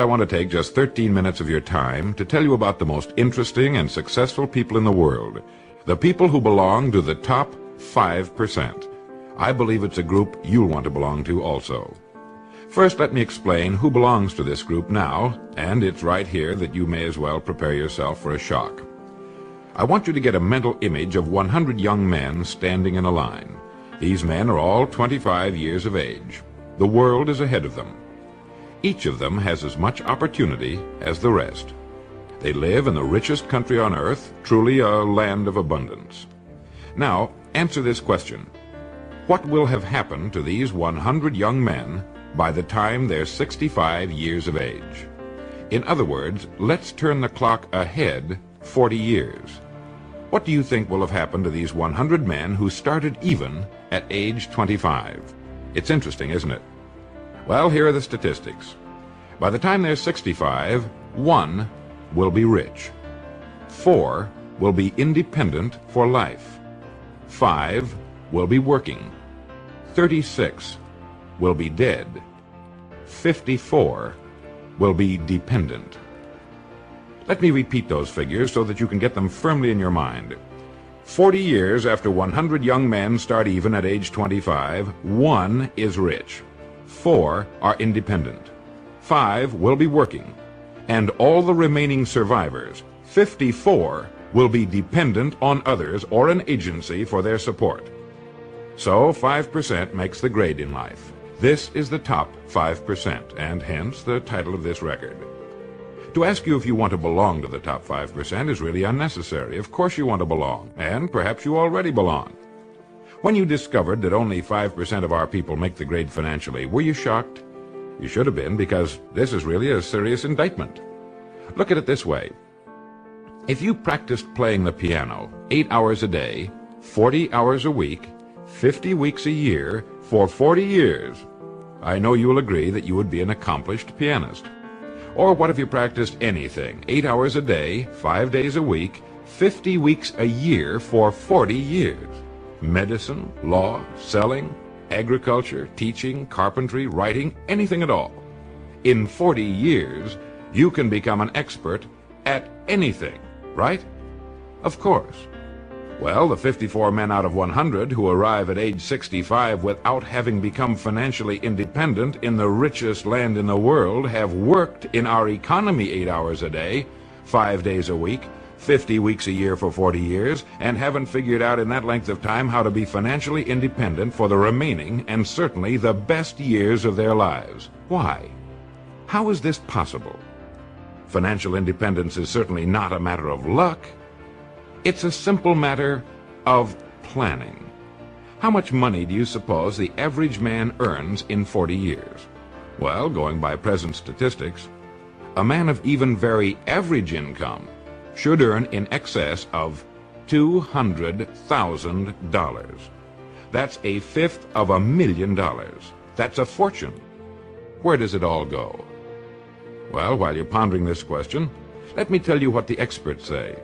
I want to take just 13 minutes of your time to tell you about the most interesting and successful people in the world, the people who belong to the top 5%. I believe it's a group you'll want to belong to also. First, let me explain who belongs to this group now, and it's right here that you may as well prepare yourself for a shock. I want you to get a mental image of 100 young men standing in a line. These men are all 25 years of age. The world is ahead of them. Each of them has as much opportunity as the rest. They live in the richest country on earth, truly a land of abundance. Now, answer this question. What will have happened to these 100 young men by the time they're 65 years of age? In other words, let's turn the clock ahead 40 years. What do you think will have happened to these 100 men who started even at age 25? It's interesting, isn't it? Well, here are the statistics. By the time they're 65, 1 will be rich. 4 will be independent for life. 5 will be working. 36 will be dead. 54 will be dependent. Let me repeat those figures so that you can get them firmly in your mind. 40 years after 100 young men start even at age 25, 1 is rich. 4 are independent. 5 will be working. And all the remaining survivors, 54, will be dependent on others or an agency for their support. So 5% makes the grade in life. This is the top 5%, and hence the title of this record. To ask you if you want to belong to the top 5% is really unnecessary. Of course you want to belong, and perhaps you already belong. When you discovered that only 5% of our people make the grade financially, were you shocked? You should have been, because this is really a serious indictment. Look at it this way. If you practiced playing the piano 8 hours a day, 40 hours a week, 50 weeks a year, for 40 years, I know you will agree that you would be an accomplished pianist. Or what if you practiced anything, 8 hours a day, 5 days a week, 50 weeks a year for 40 years? Medicine, law, selling, agriculture, teaching, carpentry, writing, anything at all. In 40 years, you can become an expert at anything, right? Of course. Well, the 54 men out of 100 who arrive at age 65 without having become financially independent in the richest land in the world have worked in our economy 8 hours a day, 5 days a week, 50 weeks a year for 40 years, and haven't figured out in that length of time how to be financially independent for the remaining and certainly the best years of their lives. Why? How is this possible? Financial independence is certainly not a matter of luck. It's a simple matter of planning. How much money do you suppose the average man earns in 40 years? Well, going by present statistics, a man of even very average income should earn in excess of $200,000. That's a fifth of $1,000,000. That's a fortune. Where does it all go? Well, while you're pondering this question, let me tell you what the experts say.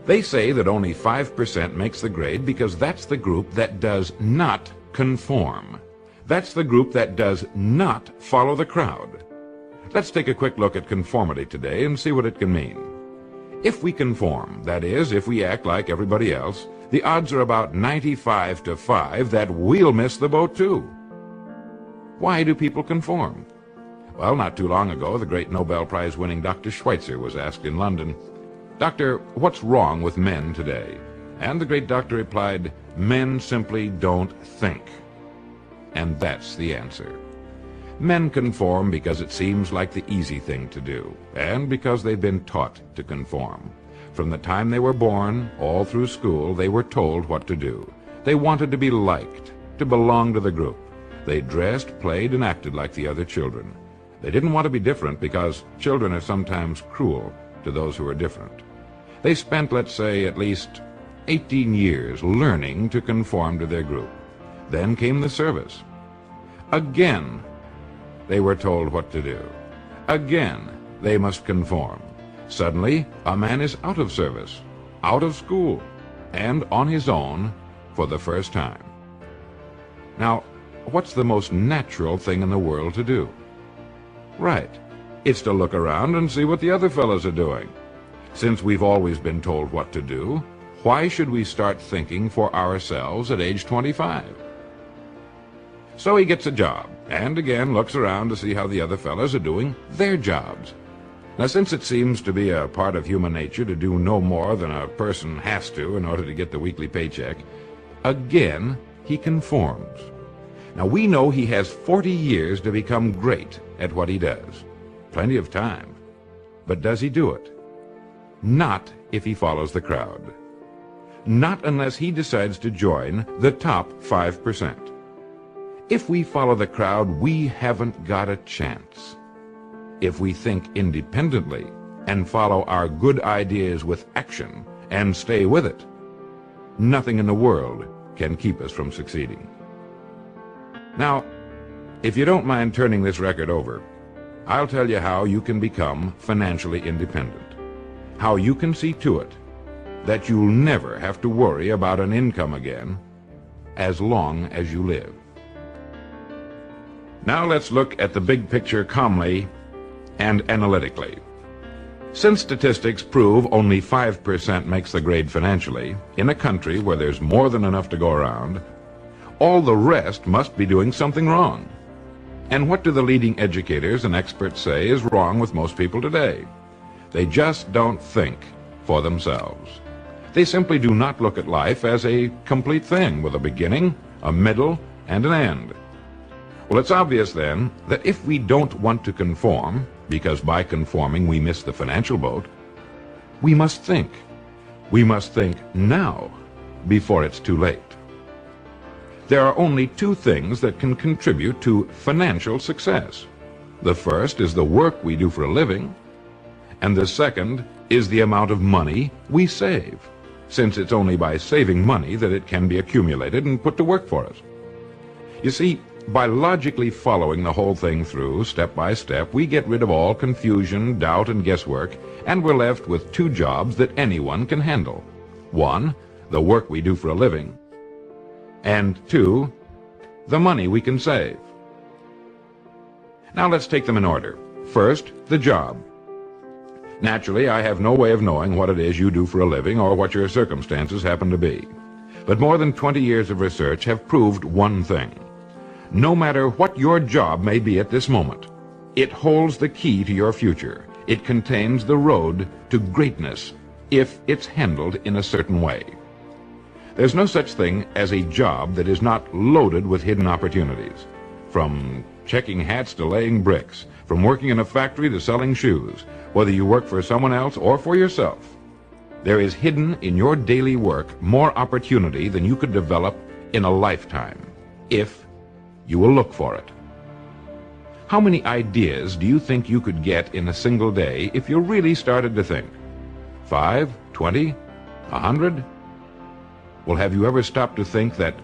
They say that only 5% makes the grade because that's the group that does not conform. That's the group that does not follow the crowd. Let's take a quick look at conformity today and see what it can mean. If we conform, that is, if we act like everybody else, the odds are about 95 to 5 that we'll miss the boat too. Why do people conform? Well, not too long ago, the great Nobel Prize-winning Dr. Schweitzer was asked in London, "Doctor, what's wrong with men today?" And the great doctor replied, "Men simply don't think." And that's the answer. Men conform because it seems like the easy thing to do, and because they've been taught to conform. From the time they were born, all through school, they were told what to do. They wanted to be liked, to belong to the group. They dressed, played, and acted like the other children. They didn't want to be different because children are sometimes cruel to those who are different. They spent, let's say, at least 18 years learning to conform to their group. Then came the service. Again, they were told what to do. Again, they must conform. Suddenly, a man is out of service, out of school, and on his own for the first time. Now, what's the most natural thing in the world to do? Right, It's to look around and see what the other fellows are doing. Since we've always been told what to do, why should we start thinking for ourselves at age 25? So he gets a job, and again looks around to see how the other fellows are doing their jobs. Now, since it seems to be a part of human nature to do no more than a person has to in order to get the weekly paycheck, again he conforms. Now, we know he has 40 years to become great at what he does. Plenty of time. But does he do it? Not if he follows the crowd. Not unless he decides to join the top 5%. If we follow the crowd, we haven't got a chance. If we think independently and follow our good ideas with action and stay with it, nothing in the world can keep us from succeeding. Now, if you don't mind turning this record over, I'll tell you how you can become financially independent, how you can see to it that you'll never have to worry about an income again as long as you live. Now let's look at the big picture calmly and analytically. Since statistics prove only 5% makes the grade financially, in a country where there's more than enough to go around, all the rest must be doing something wrong. And what do the leading educators and experts say is wrong with most people today? They just don't think for themselves. They simply do not look at life as a complete thing with a beginning, a middle, and an end. Well, it's obvious then that if we don't want to conform, because by conforming we miss the financial boat, we must think. We must think now, before it's too late. There are only two things that can contribute to financial success. The first is the work we do for a living, and the second is the amount of money we save, since it's only by saving money that it can be accumulated and put to work for us. You see, by logically following the whole thing through, step by step, we get rid of all confusion, doubt, and guesswork, and we're left with two jobs that anyone can handle. One, the work we do for a living, and two, the money we can save. Now let's take them in order. First, the job. Naturally, I have no way of knowing what it is you do for a living or what your circumstances happen to be. But more than 20 years of research have proved one thing. No matter what your job may be at this moment, it holds the key to your future. It contains the road to greatness if it's handled in a certain way. There's no such thing as a job that is not loaded with hidden opportunities. From checking hats to laying bricks, from working in a factory to selling shoes, whether you work for someone else or for yourself, there is hidden in your daily work more opportunity than you could develop in a lifetime, if you will look for it. How many ideas do you think you could get in a single day if you really started to think? 5, 20, 100? Well, have you ever stopped to think that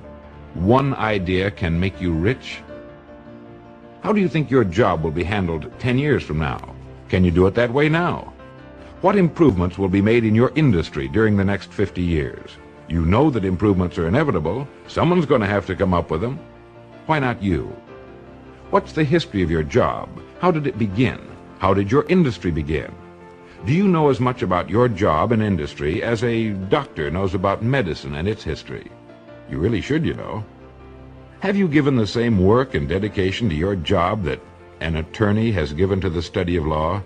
one idea can make you rich? How do you think your job will be handled 10 years from now? Can you do it that way now? What improvements will be made in your industry during the next 50 years? You know that improvements are inevitable. Someone's going to have to come up with them. Why not you? What's the history of your job? How did it begin? How did your industry begin? Do you know as much about your job and industry as a doctor knows about medicine and its history? You really should, you know. Have you given the same work and dedication to your job that an attorney has given to the study of law?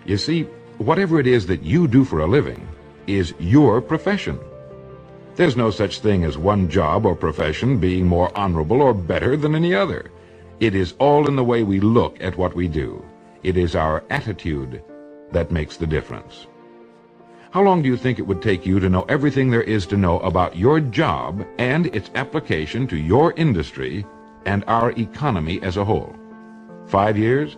You see, whatever it is that you do for a living is your profession. There's no such thing as one job or profession being more honorable or better than any other. It is all in the way we look at what we do. It is our attitude that makes the difference. How long do you think it would take you to know everything there is to know about your job and its application to your industry and our economy as a whole? 5 years?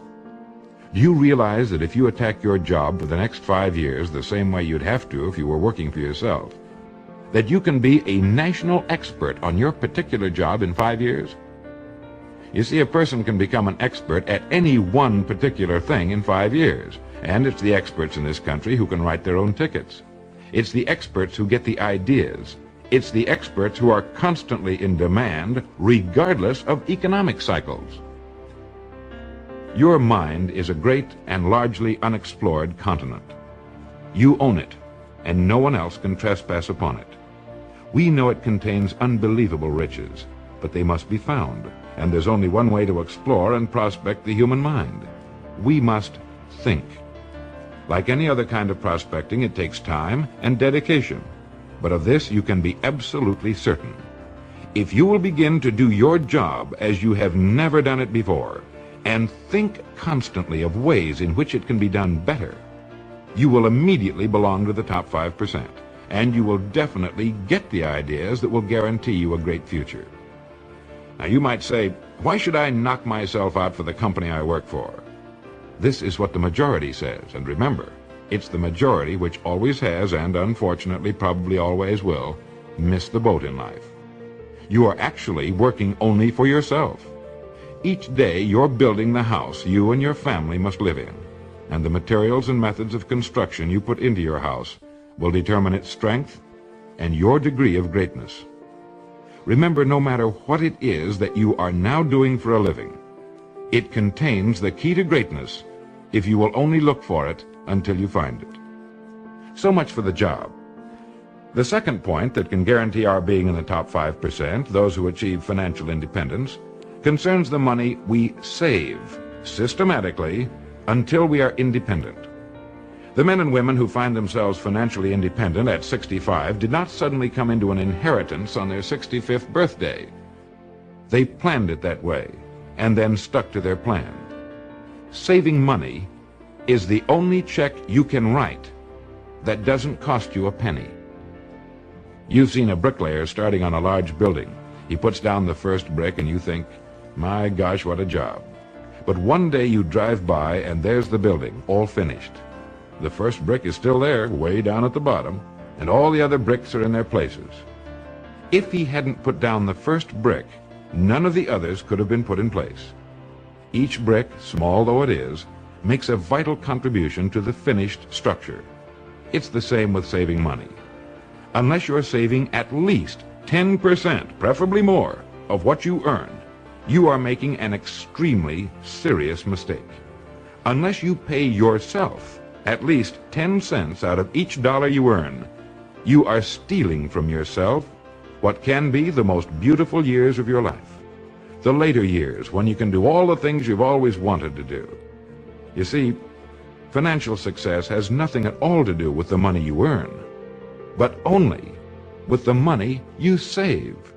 Do you realize that if you attack your job for the next 5 years the same way you'd have to if you were working for yourself, that you can be a national expert on your particular job in 5 years? You see, a person can become an expert at any one particular thing in 5 years, and it's the experts in this country who can write their own tickets. It's the experts who get the ideas. It's the experts who are constantly in demand, regardless of economic cycles. Your mind is a great and largely unexplored continent. You own it, and no one else can trespass upon it. We know it contains unbelievable riches, but they must be found, and there's only one way to explore and prospect the human mind. We must think. Like any other kind of prospecting, it takes time and dedication, but of this you can be absolutely certain. If you will begin to do your job as you have never done it before, and think constantly of ways in which it can be done better, you will immediately belong to the top 5%, and you will definitely get the ideas that will guarantee you a great future. Now you might say, why should I knock myself out for the company I work for? This is what the majority says, and remember, it's the majority which always has, and unfortunately probably always will, miss the boat in life. You are actually working only for yourself. Each day you're building the house you and your family must live in, and the materials and methods of construction you put into your house will determine its strength and your degree of greatness. Remember, no matter what it is that you are now doing for a living, it contains the key to greatness if you will only look for it until you find it. So much for the job. The second point that can guarantee our being in the top 5%, those who achieve financial independence, concerns the money we save systematically until we are independent. The men and women who find themselves financially independent at 65 did not suddenly come into an inheritance on their 65th birthday. They planned it that way and then stuck to their plan. Saving money is the only check you can write that doesn't cost you a penny. You've seen a bricklayer starting on a large building. He puts down the first brick and you think, my gosh, what a job. But one day you drive by and there's the building, all finished. The first brick is still there, way down at the bottom, and all the other bricks are in their places. If he hadn't put down the first brick, none of the others could have been put in place. Each brick, small though it is, makes a vital contribution to the finished structure. It's the same with saving money. Unless you're saving at least 10%, preferably more, of what you earn, you are making an extremely serious mistake. Unless you pay yourself at least 10 cents out of each dollar you earn, you are stealing from yourself what can be the most beautiful years of your life. The later years, when you can do all the things you've always wanted to do. You see, financial success has nothing at all to do with the money you earn, but only with the money you save.